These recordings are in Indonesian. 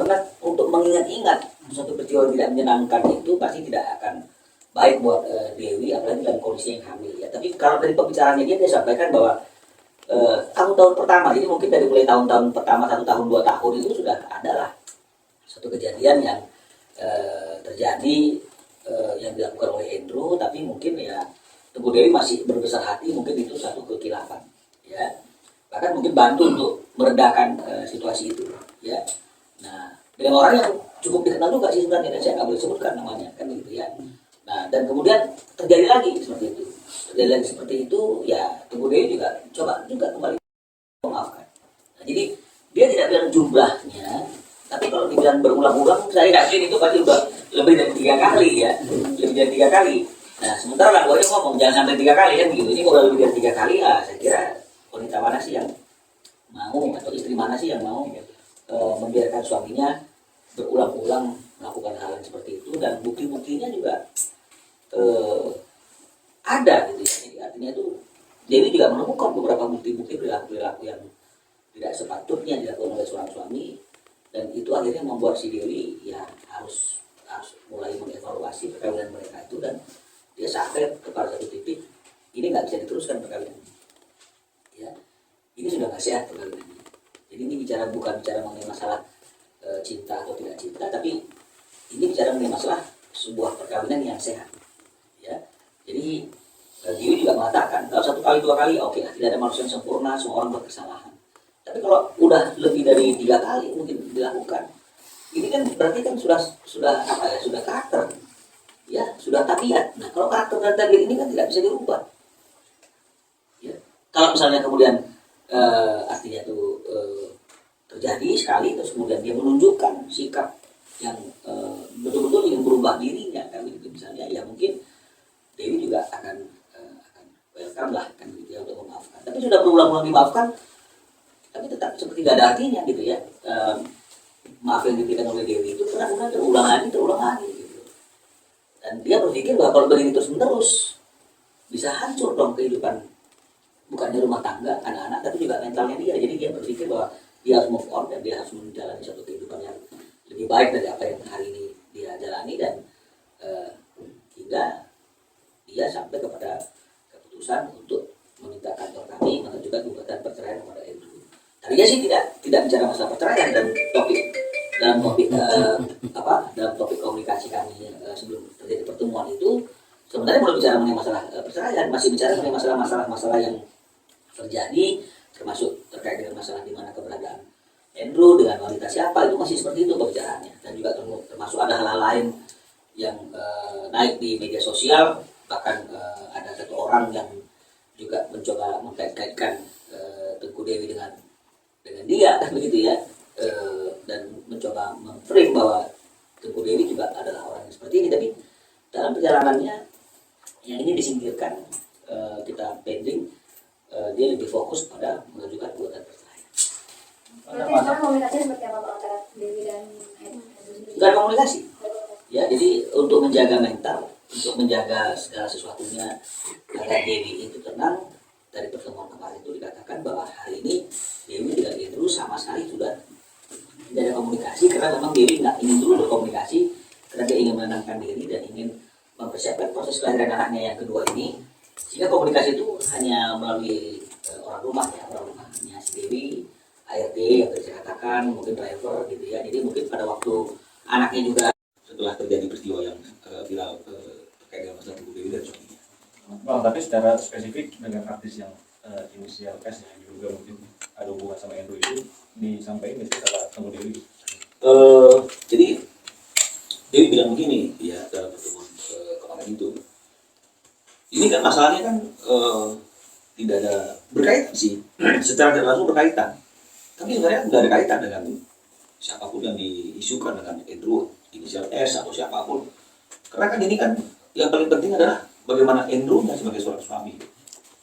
karena untuk mengingat-ingat suatu peristiwa yang tidak menyenangkan itu pasti tidak akan baik buat Dewi, apalagi dalam kondisi yang hamil ya. Tapi kalau dari pembicaraannya dia sampaikan bahwa tahun-tahun pertama, jadi mungkin dari mulai tahun-tahun pertama 1 tahun 2 tahun itu sudah adalah suatu kejadian yang terjadi yang dilakukan oleh Andrew, tapi mungkin ya Teguh Dewi masih berbesar hati, mungkin itu satu kekilafan ya, bahkan mungkin bantu untuk meredakan situasi itu ya. Nah, dengan orang yang cukup dikenal juga sih sebenarnya, dan saya nggak boleh sebutkan namanya kan gitu ya. Nah, dan kemudian terjadi lagi seperti itu ya. Teguh Dewi juga coba juga kembali memaafkan. Nah, jadi dia tidak bilang jumlahnya, tapi kalau dibilang berulang-ulang, saya yakin itu pasti udah lebih dari 3 kali ya, lebih dari 3 kali. Nah, sementara lah gue ngomong jangan sampai 3 kali kan begitu. Ini kalau lebih dari 3 kali ya, saya kira wanita mana sih yang mau, atau istri mana sih yang mau membiarkan suaminya berulang-ulang melakukan hal yang seperti itu, dan bukti-buktinya juga ada gitu ya. Jadi artinya itu Dewi juga menemukan beberapa bukti-bukti perilaku yang tidak sepatutnya dilakukan oleh seorang suami, dan itu akhirnya membuat si Dewi ya harus mulai mengevaluasi perkawinan mereka itu, dan dia sampai kepada satu titik ini nggak bisa diteruskan perkawinan ya, ini sudah nggak sehat perkawinan. Jadi ini bukan bicara mengenai masalah cinta atau tidak cinta, tapi ini bicara mengenai masalah sebuah perkawinan yang sehat ya. Jadi Dewi juga mengatakan kalau 1 kali 2 kali oke, tidak ada manusia yang sempurna, semua orang berkesalahan. Tapi kalau udah lebih dari 3 kali mungkin dilakukan, ini kan berarti kan sudah apa ya, sudah karakter ya, sudah tabiat. Nah, kalau karakter dan tabiat ini kan tidak bisa dirubah ya. Kalau misalnya kemudian artinya itu terjadi sekali, terus kemudian dia menunjukkan sikap yang betul-betul ingin berubah dirinya kan begitu misalnya, ya mungkin Dewi juga akan welcome lah kan gitu ya, untuk memaafkan. Tapi sudah berulang-ulang dimaafkan, tapi tetap seperti gak ada artinya gitu ya. Maaf yang diberikan oleh Dewi itu pernah terulang lagi gitu. Dan dia berpikir bahwa kalau begini terus-menerus bisa hancur dong kehidupan, bukannya rumah tangga, anak-anak, tapi juga mentalnya dia. Jadi dia berpikir bahwa dia harus move on, dan dia harus menjalani satu kehidupan yang lebih baik dari apa yang hari ini dia jalani, dan hingga dia sampai kepada keputusan untuk meminta kantor kami mengajukan gugatan perceraian kepada Andrew. Tadinya sih tidak bicara masalah perceraian dalam topik komunikasi kami sebelum terjadi pertemuan itu. Sebenarnya belum bicara mengenai masalah perceraian, masih bicara mengenai masalah yang terjadi, termasuk terkait dengan masalah di mana keberadaan Andrew dengan wanita siapa, itu masih seperti itu pembicaraannya. Dan juga termasuk ada hal-hal lain yang naik di media sosial, bahkan ada satu orang yang juga mencoba mengkait-kaitkan Teguh Dewi dengan dia kan begitu ya, dan mencoba memframe bahwa Teguh Dewi juga adalah orang yang seperti ini. Tapi dalam perjalanannya yang ini disingkirkan, kita pending, dia lebih fokus pada mengajukan gugatan perceraian. Sekarang komunikasinya seperti apa Pak antara Dewi dan Andrew? Bukan komunikasi ya, jadi untuk menjaga mental, untuk menjaga segala sesuatunya agar Dewi itu tenang. Dari pertemuan kemarin itu dikatakan bahwa hari ini Dewi dengan Andrew sama sekali sudah tidak ada komunikasi, karena memang Dewi nggak ingin dulu berkomunikasi, karena dia ingin menenangkan diri dan ingin mempersiapkan proses kelahiran anaknya yang kedua ini. Sehingga komunikasi itu hanya melalui orang rumahnya si Dewi, ART yang tadi saya katakan, mungkin driver gitu ya. Jadi mungkin pada waktu anaknya juga setelah terjadi peristiwa yang viral terkait dengan masalah Teguh Dewi dan suaminya. Bang, tapi secara spesifik dengan artis yang inisial S yang juga mungkin ada hubungan sama Andrew itu disampaikan nggak sih sama Teguh Dewi? Jadi Dewi bilang begini ya dalam pertemuan kemarin itu, ini kan masalahnya kan tidak ada berkaitan sih, secara tidak langsung berkaitan, tapi sebenarnya tidak ada kaitan dengan siapapun yang diisukan dengan Andrew inisial S atau siapapun, karena kan ini kan yang paling penting adalah bagaimana Andrew-nya sebagai seorang suami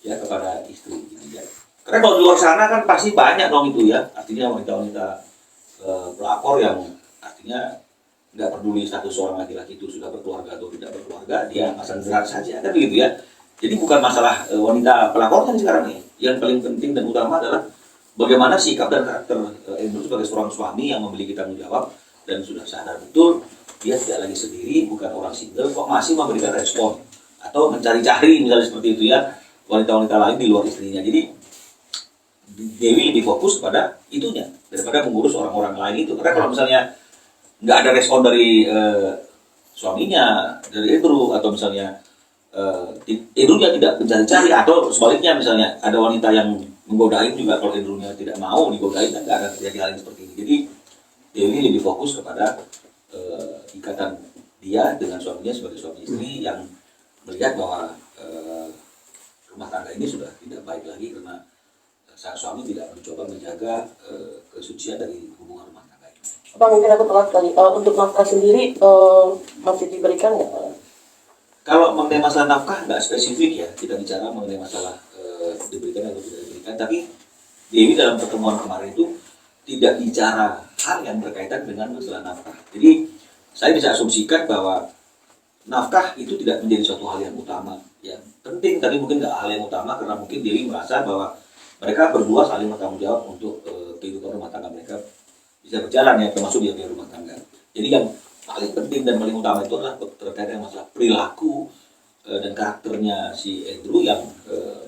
ya kepada istri ya. Karena kalau di luar sana kan pasti banyak dong itu ya, artinya wanita-wanita pelakor yang artinya nggak peduli status seorang laki-laki itu sudah berkeluarga atau tidak berkeluarga, dia pasang jerat saja kan begitu ya. Jadi bukan masalah wanita pelakornya sekarang nih, yang paling penting dan utama adalah bagaimana sikap dan karakter Andrew sebagai seorang suami yang memiliki tanggung jawab dan sudah sadar betul dia tidak lagi sendiri, bukan orang single, kok masih memberikan respon atau mencari-cari misalnya seperti itu ya wanita-wanita lain di luar istrinya. Jadi Dewi lebih fokus pada itunya daripada mengurus orang-orang lain itu. Karena kalau misalnya nggak ada respon dari suaminya, dari Andrew, atau misalnya Andrew-nya tidak mencari-cari, atau sebaliknya misalnya ada wanita yang menggodain juga, kalau Andrew-nya tidak mau digodain, kan nggak akan terjadi hal yang seperti ini. Jadi Dewi lebih fokus kepada ikatan dia dengan suaminya sebagai suami istri yang melihat bahwa rumah tangga ini sudah tidak baik lagi karena sang suami tidak mencoba menjaga kesucian dari hubungan rumah tangga ini. Bang, mungkin aku telat kali. Untuk nafkah sendiri masih diberikan nggak? Kalau mengenai masalah nafkah nggak spesifik ya, kita bicara mengenai masalah diberikan atau tidak diberikan. Tapi Dewi dalam pertemuan kemarin itu tidak bicara hal yang berkaitan dengan masalah nafkah. Jadi saya bisa asumsikan bahwa nafkah itu tidak menjadi suatu hal yang utama, ya penting, tapi mungkin nggak hal yang utama karena mungkin Dewi merasa bahwa mereka berdua saling bertanggung jawab untuk kehidupan rumah tangga mereka bisa berjalan ya, termasuk dia punya rumah tangga. Jadi yang paling penting dan paling utama itu adalah terkait dengan masalah perilaku dan karakternya si Andrew yang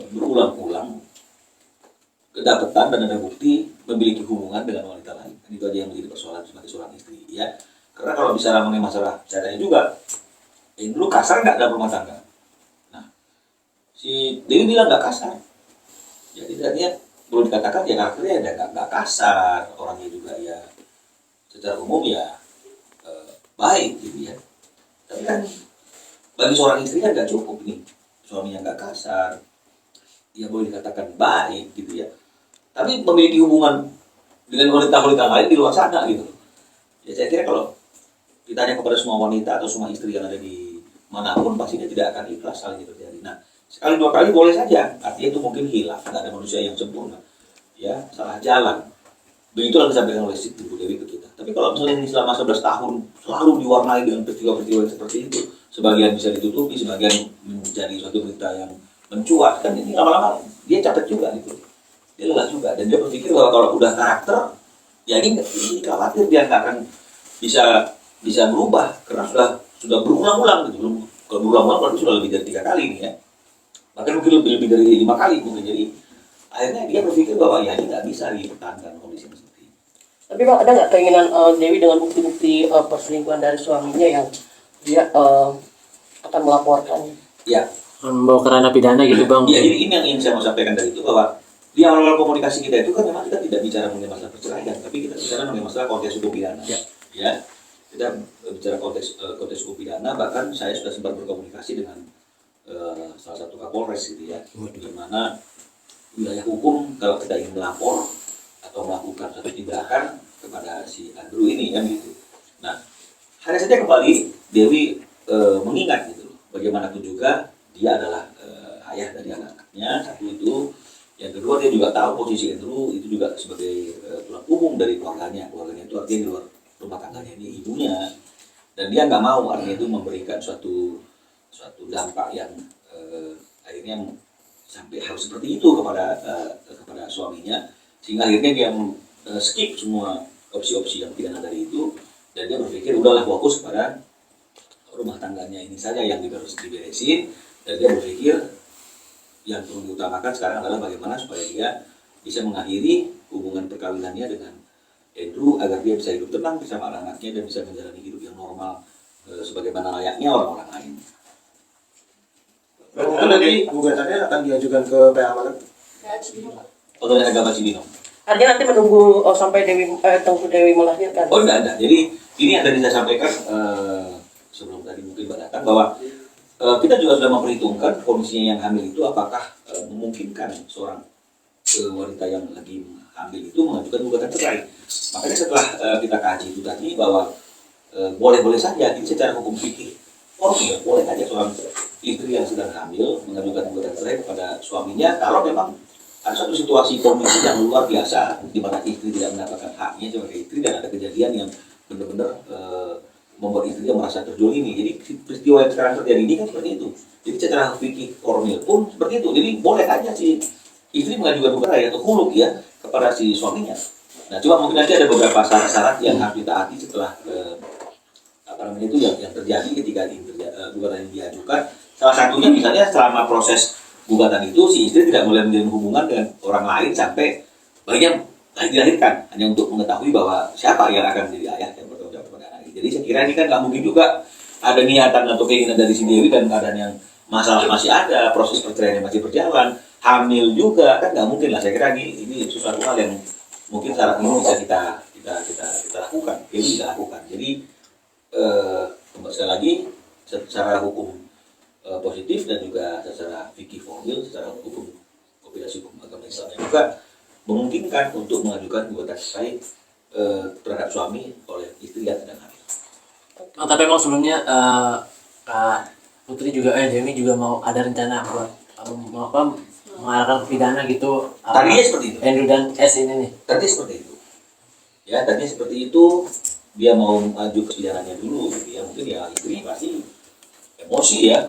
berulang-ulang kedapatan dan ada bukti memiliki hubungan dengan wanita lain. Itu aja yang menjadi persoalan sebagai seorang istri ya. Karena kalau bicara mengenai masalah caranya juga, Andrew kasar nggak dalam rumah tangga? Nah, si Dewi bilang nggak kasar. Jadi dia boleh dikatakan ya karakternya ya nggak kasar, orangnya juga ya secara umum ya baik gitu ya. Tapi kan bagi seorang istri kan nggak cukup nih, suaminya nggak kasar, ya boleh dikatakan baik gitu ya. Tapi memiliki hubungan dengan wanita-wanita lain di luar sana gitu. Ya saya kira kalau kita tanya kepada semua wanita atau semua istri yang ada di manapun, pastinya tidak akan ikhlas hal ini terjadi. Nah, sekali dua kali boleh saja, artinya itu mungkin hilaf, tidak ada manusia yang sempurna, ya salah jalan. Begitulah disampaikan oleh Ibu Dewi ke kita. Tapi kalau misalnya ini selama 11 tahun selalu diwarnai dengan peristiwa-peristiwa yang seperti itu, sebagian bisa ditutupi, sebagian menjadi suatu berita yang mencuat, kan ini lama-lama dia capek juga gitu. Dia lelah juga, dan dia berpikir bahwa kalau udah karakter, ya ini khawatir dia nggak akan bisa berubah karena sudah berulang-ulang gitu. Kalau berulang-ulang berarti sudah lebih dari 3 kali nih ya, bahkan mungkin lebih dari 5 kali mungkin. Jadi akhirnya dia berpikir bahwa ya ini nggak bisa dipertahankan kondisi seperti ini. Tapi Bang, ada nggak keinginan Dewi dengan bukti-bukti perselingkuhan dari suaminya yang dia akan melaporkan? Ya, membawa ke ranah pidana gitu Bang? ya ini yang ingin saya mau sampaikan dari itu, bahwa di awal-awal komunikasi kita itu kan memang kita tidak bicara mengenai masalah perceraian, tapi kita bicara mengenai masalah konteks hukum pidana. Ya, kita bicara konteks hukum pidana. Bahkan saya sudah sempat berkomunikasi dengan salah satu Kapolres gitu ya, di mana wilayah hukum kalau kita ingin melapor atau melakukan satu tindakan kepada si Andrew ini kan gitu. Nah, hanya saja kembali Dewi mengingat gitu, bagaimanapun juga dia adalah ayah dari anak-anaknya, satu itu. Yang kedua, dia juga tahu posisi Andrew itu juga sebagai tulang punggung dari keluarganya. Keluarganya itu artinya di luar rumah tangganya ini ibunya, dan dia nggak mau artinya itu memberikan suatu dampak yang akhirnya sampai harus seperti itu kepada suaminya, sehingga akhirnya dia skip semua opsi-opsi yang pidana dari itu, dan dia berpikir udahlah fokus kepada rumah tangganya ini saja yang harus diberesin, dan dia berpikir yang perlu diutamakan sekarang adalah bagaimana supaya dia bisa mengakhiri hubungan perkawinannya dengan Andrew agar dia bisa hidup tenang bersama anak-anaknya dan bisa menjalani hidup yang normal sebagaimana layaknya orang-orang lain. Mungkin nanti gugatannya akan diajukan ke PH mana? Otonomi Agama Cibinong. Artinya nanti menunggu sampai Dewi melahirkan? Oh enggak. Jadi ini yang tadi saya sampaikan sebelum tadi mungkin Mbak datang, bahwa kita juga sudah memperhitungkan kondisinya yang hamil itu apakah memungkinkan seorang wanita yang lagi hamil itu mengajukan gugatan cerai. Makanya setelah kita kaji itu tadi bahwa boleh-boleh saja, ini secara hukum fikih boleh saja seorang istri yang sedang hamil mengajukan gugatan cerai kepada suaminya kalau memang ada suatu situasi kondisi yang luar biasa di mana istri tidak mendapatkan haknya sebagai istri dan ada kejadian yang benar-benar membuat istrinya merasa terjolimi. Jadi peristiwa yang sekarang terjadi ini kan seperti itu. Jadi secara fikih formil pun seperti itu. Jadi boleh aja si istri mengajukan gugatan atau khuluk ya kepada si suaminya. Nah, cuma mungkin nanti ada beberapa syarat-syarat yang harus ditaati setelah itu yang terjadi ketika gugatan ini diajukan. Salah satunya misalnya selama proses gugatan itu si istri tidak boleh menjalin hubungan dengan orang lain sampai bayinya dilahirkan, hanya untuk mengetahui bahwa siapa yang akan menjadi ayah yang bertanggung jawab pada anak. Jadi saya kira ini kan nggak mungkin juga ada niatan atau keinginan dari si Dewi dan keadaan yang masalah masih ada, proses perceraian yang masih berjalan, hamil juga, kan nggak mungkin lah. Saya kira ini sesuatu hal yang mungkin secara umum bisa kita lakukan, ini kita lakukan. Jadi sekali lagi secara hukum positif dan juga secara fikih formil, secara hukum kombinasi hukum agama Islam juga memungkinkan untuk mengajukan gugatan cerai terhadap suami oleh istri yang sedang hamil. Oh, tapi emang sebelumnya Kak Putri juga Dewi juga mau ada rencana buat mengarahkan ke pidana gitu. Tadinya seperti itu. Andrew dan S ini nih. Tadinya seperti itu. Ya, tadinya seperti itu. Dia mau maju ke pidananya dulu gitu ya. Mungkin ya istri pasti emosi ya.